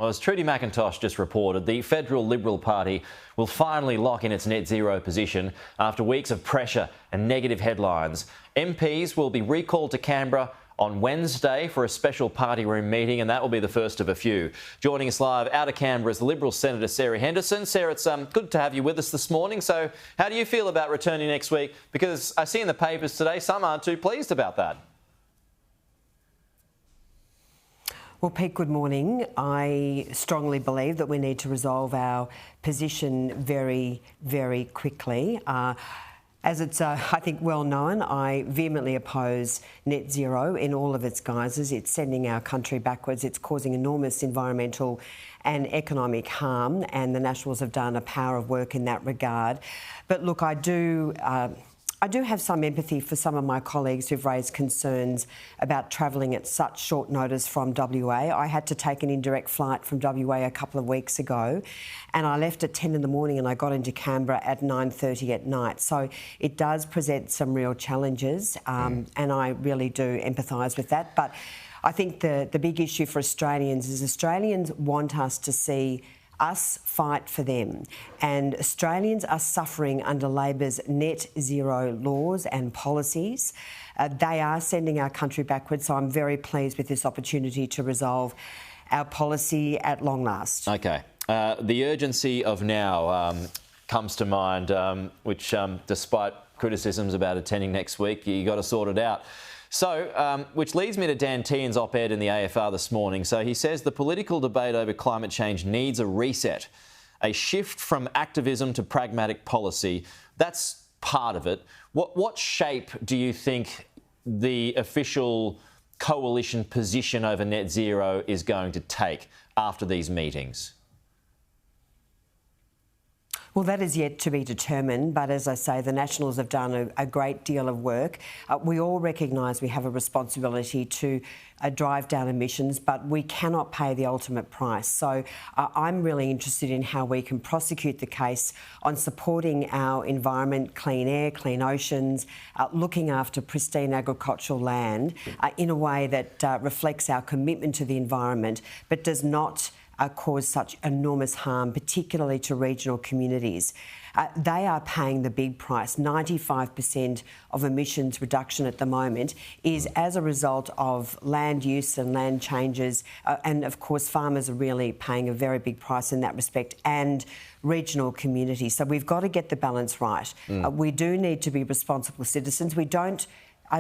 Well, as Trudy McIntosh just reported, the Federal Liberal Party will finally lock in its net zero position after weeks of pressure and negative headlines. MPs will be recalled to Canberra on Wednesday for a special party room meeting, and that will be the first of a few. Joining us live out of Canberra is the Liberal Senator Sarah Henderson. Sarah, it's good to have you with us this morning. So how do you feel about returning next week? Because I see in the papers today some aren't too pleased about that. Well, Pete, good morning. I strongly believe that we need to resolve our position very, very quickly. As it's, I think, well known, I vehemently oppose net zero in all of its guises. It's sending our country backwards. It's causing enormous environmental and economic harm, and the Nationals have done a power of work in that regard. But look, I do have some empathy for some of my colleagues who've raised concerns about travelling at such short notice from WA. I had to take an indirect flight from WA a couple of weeks ago, and I left at 10 in the morning and I got into Canberra at 9:30 at night. So it does present some real challenges, and I really do empathise with that. But I think the big issue for Australians is Australians want us to see us fight for them, and Australians are suffering under Labor's net zero laws and policies. They are sending our country backwards, so I'm very pleased with this opportunity to resolve our policy at long last. OK. The urgency of now comes to mind, which despite criticisms about attending next week, you got to sort it out. So, which leads me to Dan Tehan's op-ed in the AFR this morning. So he says the political debate over climate change needs a reset, a shift from activism to pragmatic policy. That's part of it. What shape do you think the official coalition position over net zero is going to take after these meetings? Well, that is yet to be determined, but as I say, the Nationals have done a great deal of work. We all recognise we have a responsibility to drive down emissions, but we cannot pay the ultimate price. So I'm really interested in how we can prosecute the case on supporting our environment, clean air, clean oceans, looking after pristine agricultural land in a way that reflects our commitment to the environment, but does not cause such enormous harm, particularly to regional communities. They are paying the big price. 95% of emissions reduction at the moment is as a result of land use and land changes. And of course, farmers are really paying a very big price in that respect, and regional communities. So we've got to get the balance right. We do need to be responsible citizens. We don't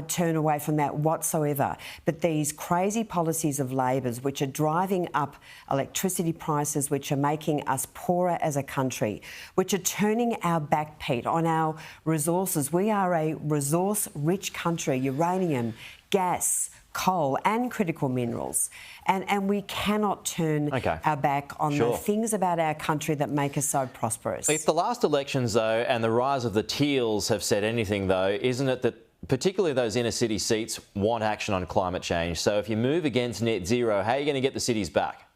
turn away from that whatsoever. But these crazy policies of Labor's, which are driving up electricity prices, which are making us poorer as a country, which are turning our back, Pete, on our resources. We are a resource-rich country, uranium, gas, coal and critical minerals. And we cannot turn our back on the things about our country that make us so prosperous. If the last elections, though, and the rise of the Teals have said anything, though, isn't it that particularly those inner city seats want action on climate change? So if you move against net zero, how are you going to get the cities back?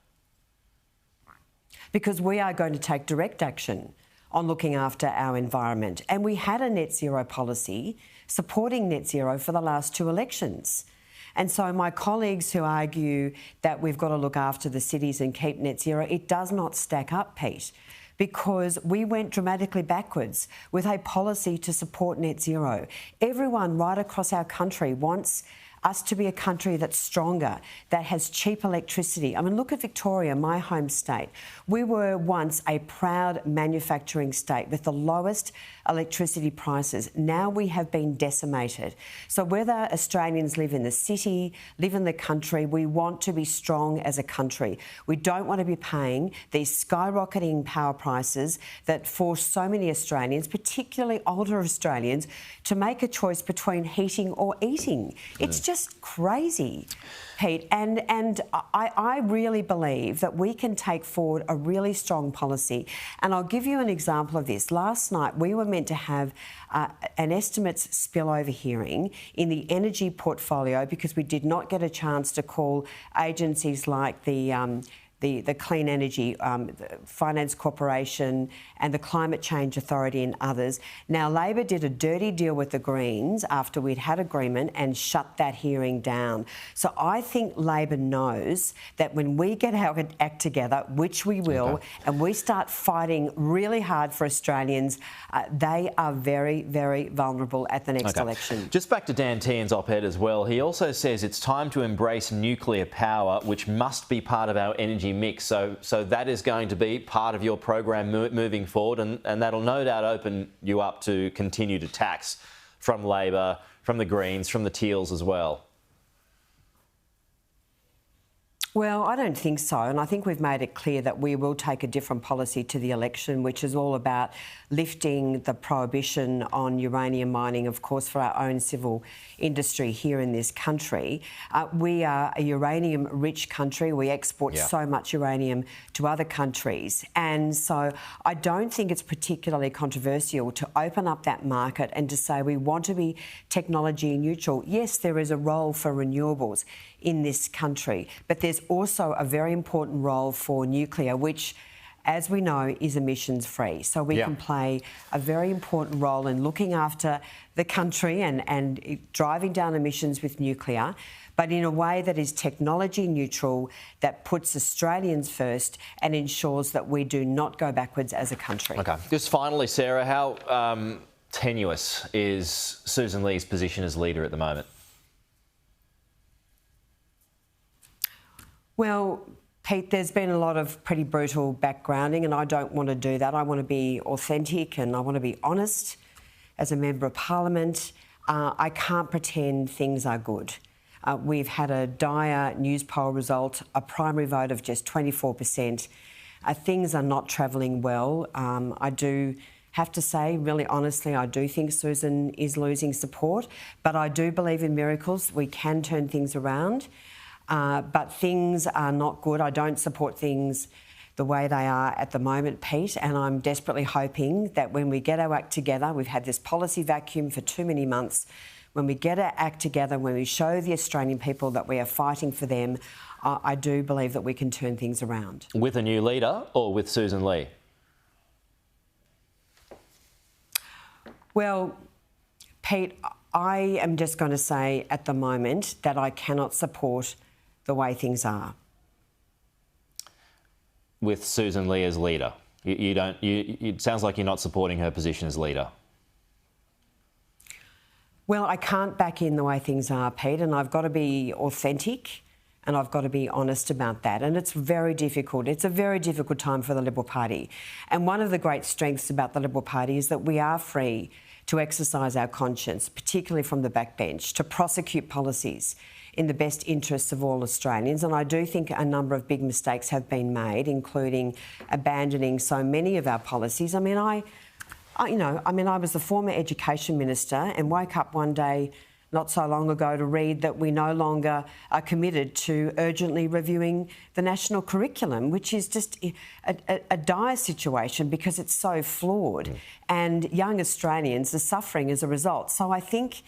Because we are going to take direct action on looking after our environment. And we had a net zero policy supporting net zero for the last two elections. And so my colleagues who argue that we've got to look after the cities and keep net zero, it does not stack up, Pete, because we went dramatically backwards with a policy to support net zero. Everyone right across our country wants us to be a country that's stronger, that has cheap electricity. I mean, look at Victoria, my home state. We were once a proud manufacturing state with the lowest electricity prices. Now we have been decimated. So whether Australians live in the city, live in the country, we want to be strong as a country. We don't want to be paying these skyrocketing power prices that force so many Australians, particularly older Australians, to make a choice between heating or eating. It's just crazy, Pete. And I really believe that we can take forward a really strong policy. And I'll give you an example of this. Last night, we were meant to have an estimates spillover hearing in the energy portfolio because we did not get a chance to call agencies like the the Clean Energy Finance Corporation and the Climate Change Authority and others. Now, Labor did a dirty deal with the Greens after we'd had agreement and shut that hearing down. So I think Labor knows that when we get our act together, which we will, and we start fighting really hard for Australians, they are very, very vulnerable at the next election. Just back to Dan Tehan's op-ed as well. He also says it's time to embrace nuclear power, which must be part of our energy mix. So that is going to be part of your program moving forward, and that'll no doubt open you up to continued attacks from Labor, from the Greens, from the Teals as well. Well, I don't think so, and I think we've made it clear that we will take a different policy to the election, which is all about lifting the prohibition on uranium mining, of course, for our own civil industry here in this country. We are a uranium-rich country. We export so much uranium to other countries, and so I don't think it's particularly controversial to open up that market and to say we want to be technology neutral. Yes, there is a role for renewables in this country, but there's also a very important role for nuclear, which, as we know, is emissions free. So we can play a very important role in looking after the country and driving down emissions with nuclear, but in a way that is technology neutral, that puts Australians first and ensures that we do not go backwards as a country. Okay. Just finally, Sarah, how tenuous is Susan Lee's position as leader at the moment? Well, Pete, there's been a lot of pretty brutal backgrounding, and I don't want to do that. I want to be authentic and I want to be honest as a Member of Parliament. I can't pretend things are good. We've had a dire news poll result, a primary vote of just 24%. Things are not travelling well. I do have to say, really honestly, I do think Susan is losing support, but I do believe in miracles. We can turn things around. But things are not good. I don't support things the way they are at the moment, Pete, and I'm desperately hoping that when we get our act together, we've had this policy vacuum for too many months, when we get our act together, when we show the Australian people that we are fighting for them, I do believe that we can turn things around. With a new leader or with Susan Lee? Well, Pete, I am just going to say at the moment that I cannot support the way things are. With Susan Lee as leader? It sounds like you're not supporting her position as leader. Well, I can't back in the way things are, Pete, and I've got to be authentic and I've got to be honest about that. And it's very difficult. It's a very difficult time for the Liberal Party. And one of the great strengths about the Liberal Party is that we are free to exercise our conscience, particularly from the backbench, to prosecute policies in the best interests of all Australians. And I do think a number of big mistakes have been made, including abandoning so many of our policies. I was the former Education Minister and woke up one day not so long ago to read that we no longer are committed to urgently reviewing the national curriculum, which is just a dire situation because it's so flawed and young Australians are suffering as a result. So I think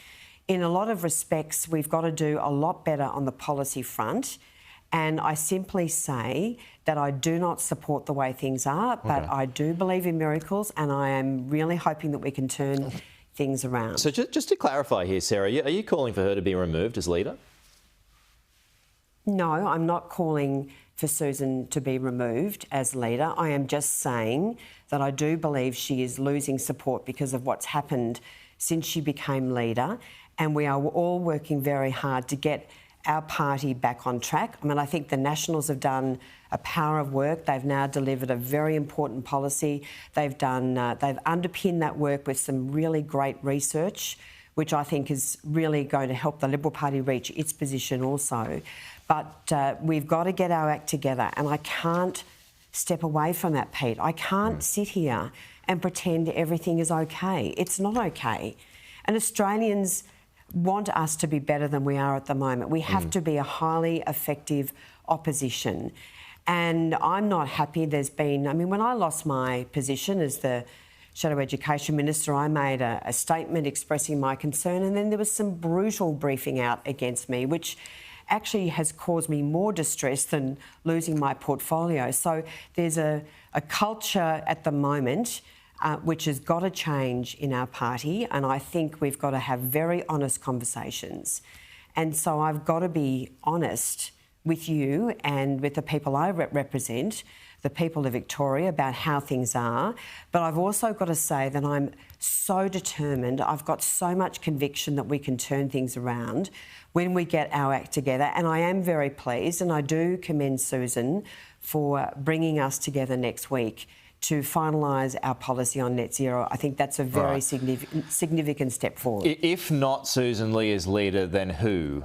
in a lot of respects we've got to do a lot better on the policy front, and I simply say that I do not support the way things are, but I do believe in miracles, and I am really hoping that we can turn things around. So just to clarify here, Sarah, are you calling for her to be removed as leader? No, I'm not calling for Susan to be removed as leader. I am just saying that I do believe she is losing support because of what's happened since she became leader, and we are all working very hard to get our party back on track. I mean, I think the Nationals have done a power of work. They've now delivered a very important policy. They've underpinned that work with some really great research, which I think is really going to help the Liberal Party reach its position also. But we've got to get our act together, and I can't step away from that, Pete. I can't sit here and pretend everything is okay. It's not okay. And Australians want us to be better than we are at the moment. We have to be a highly effective opposition. And I'm not happy. When I lost my position as the Shadow Education Minister, I made a statement expressing my concern, and then there was some brutal briefing out against me, which actually has caused me more distress than losing my portfolio. So there's a culture at the moment which has got to change in our party, and I think we've got to have very honest conversations. And so I've got to be honest with you and with the people I represent, the people of Victoria, about how things are. But I've also got to say that I'm so determined, I've got so much conviction that we can turn things around when we get our act together. And I am very pleased, and I do commend Susan for bringing us together next week to finalise our policy on net zero. I think that's a very significant step forward. If not Susan Lee as leader, then who?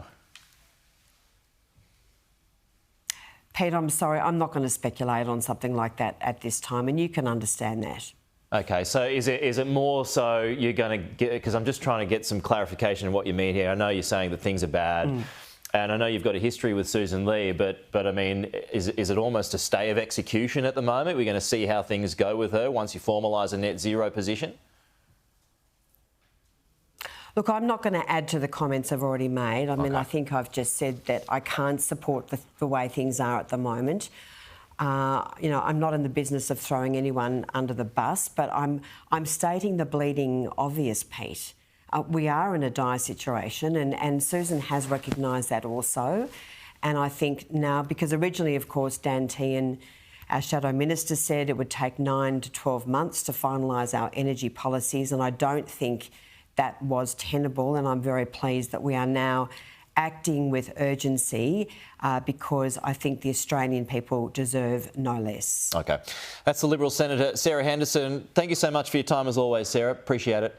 Pete, I'm sorry, I'm not going to speculate on something like that at this time, and you can understand that. Okay, so is it more so you're going to get, because I'm just trying to get some clarification on what you mean here. I know you're saying that things are bad, and I know you've got a history with Susan Lee, but I mean, is it almost a stay of execution at the moment? We're going to see how things go with her once you formalise a net zero position? Look, I'm not going to add to the comments I've already made. I mean, I think I've just said that I can't support the way things are at the moment. You know, I'm not in the business of throwing anyone under the bus, but I'm stating the bleeding obvious, Pete. We are in a dire situation, and Susan has recognised that also. And I think now, because originally, of course, Dan Tehan, our Shadow Minister, said it would take 9 to 12 months to finalise our energy policies, and I don't think that was tenable, and I'm very pleased that we are now acting with urgency because I think the Australian people deserve no less. Okay. That's the Liberal Senator Sarah Henderson. Thank you so much for your time as always, Sarah. Appreciate it.